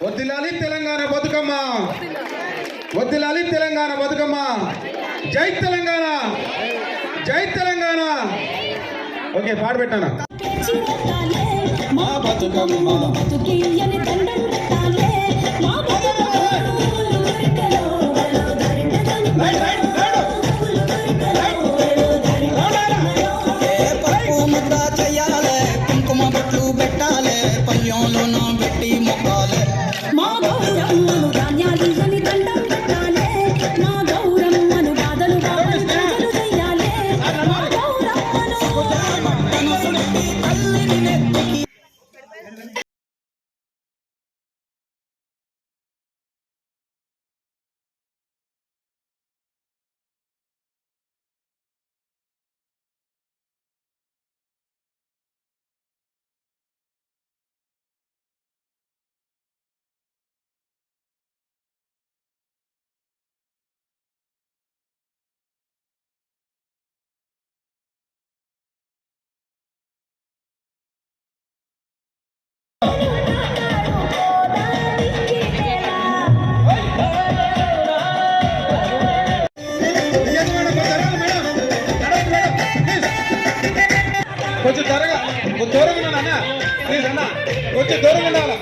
వద్దిలాలి తెలంగాణ బతుకమ్మ, వద్దిలాలి తెలంగాణ బతుకమ్మ. జై తెలంగాణ, జై తెలంగాణ. ఓకే, పాట పెట్టాను. మా బతుకమ్మ కొంచెం త్వరగా దూరంగా ఉన్నా అన్న, ప్లీజ్ అన్న, కొంచెం దూరంగా ఉండాలా.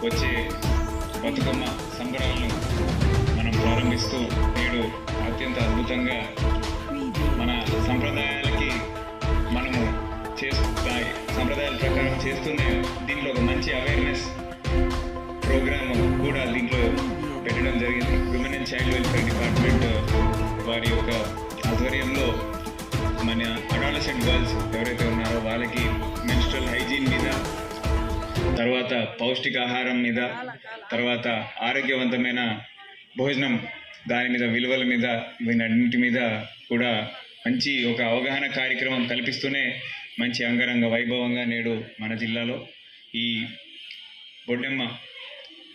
వచ్చే బతుకమ్మ సంబరాలను మనం ప్రారంభిస్తూ నేడు అత్యంత అద్భుతంగా మన సంప్రదాయాలకి మనము సంప్రదాయాల ప్రకారం చేస్తూనే దీంట్లో ఒక మంచి అవేర్నెస్ ప్రోగ్రామ్ కూడా దీంట్లో పెట్టడం జరిగింది. Women and child welfare department వారి యొక్క ఆధ్వర్యంలో మన అడాలసెంట్ గర్ల్స్ ఎవరైతే ఉన్నారో వాళ్ళకి మెన్స్ట్రల్ హైజీన్ మీద, తర్వాత పౌష్టికాహారం మీద, తర్వాత ఆరోగ్యవంతమైన భోజనం దాని మీద, విలువల మీద, వీటన్నింటి మీద కూడా మంచి ఒక అవగాహన కార్యక్రమం కల్పిస్తూనే మంచి అంగరంగ వైభవంగా నేడు మన జిల్లాలో ఈ బొడ్డెమ్మ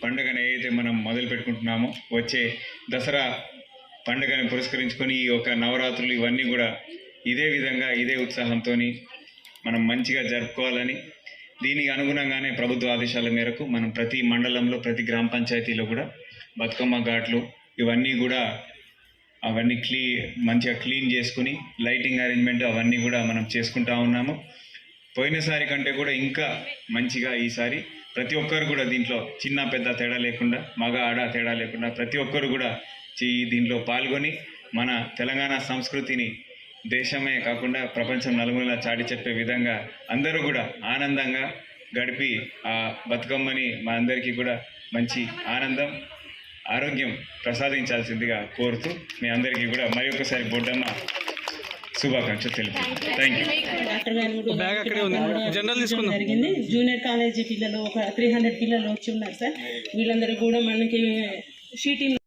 పండుగను ఏదైతే మనం మొదలు పెట్టుకుంటున్నామో, వచ్చే దసరా పండుగని పురస్కరించుకొని ఈ యొక్క నవరాత్రులు ఇవన్నీ కూడా ఇదే విధంగా ఇదే ఉత్సాహంతో మనం మంచిగా జరుపుకోవాలని, దీనికి అనుగుణంగానే ప్రభుత్వ ఆదేశాల మేరకు మనం ప్రతి మండలంలో, ప్రతి గ్రామ పంచాయతీలో కూడా బతుకమ్మ ఘాట్లు ఇవన్నీ కూడా అవన్నీ మంచిగా క్లీన్ చేసుకుని లైటింగ్ అరేంజ్మెంట్ అవన్నీ కూడా మనం చేసుకుంటా ఉన్నాము. పోయినసారి కంటే కూడా ఇంకా మంచిగా ఈసారి ప్రతి ఒక్కరు కూడా దీంట్లో చిన్న పెద్ద తేడా లేకుండా, మగ ఆడ తేడా లేకుండా ప్రతి ఒక్కరు కూడా దీంట్లో పాల్గొని మన తెలంగాణ సంస్కృతిని దేశమే కాకుండా ప్రపంచం నలుమూలలా చాటి చెప్పే విధంగా అందరూ కూడా ఆనందంగా గడిపి ఆ బతుకమ్మని మా అందరికీ కూడా మంచి ఆనందం, ఆరోగ్యం ప్రసాదించాల్సిందిగా కోరుతూ మీ అందరికీ కూడా మరి ఒకసారి బొడ్డమ్మ శుభాకాంక్షలు తెలుపు. Thank you. జరిగింది. జూనియర్ కాలేజీ పిల్లలు ఒక 300 పిల్లలు వచ్చి ఉన్నారు సార్. వీళ్ళందరూ కూడా మనకి షీటింగ్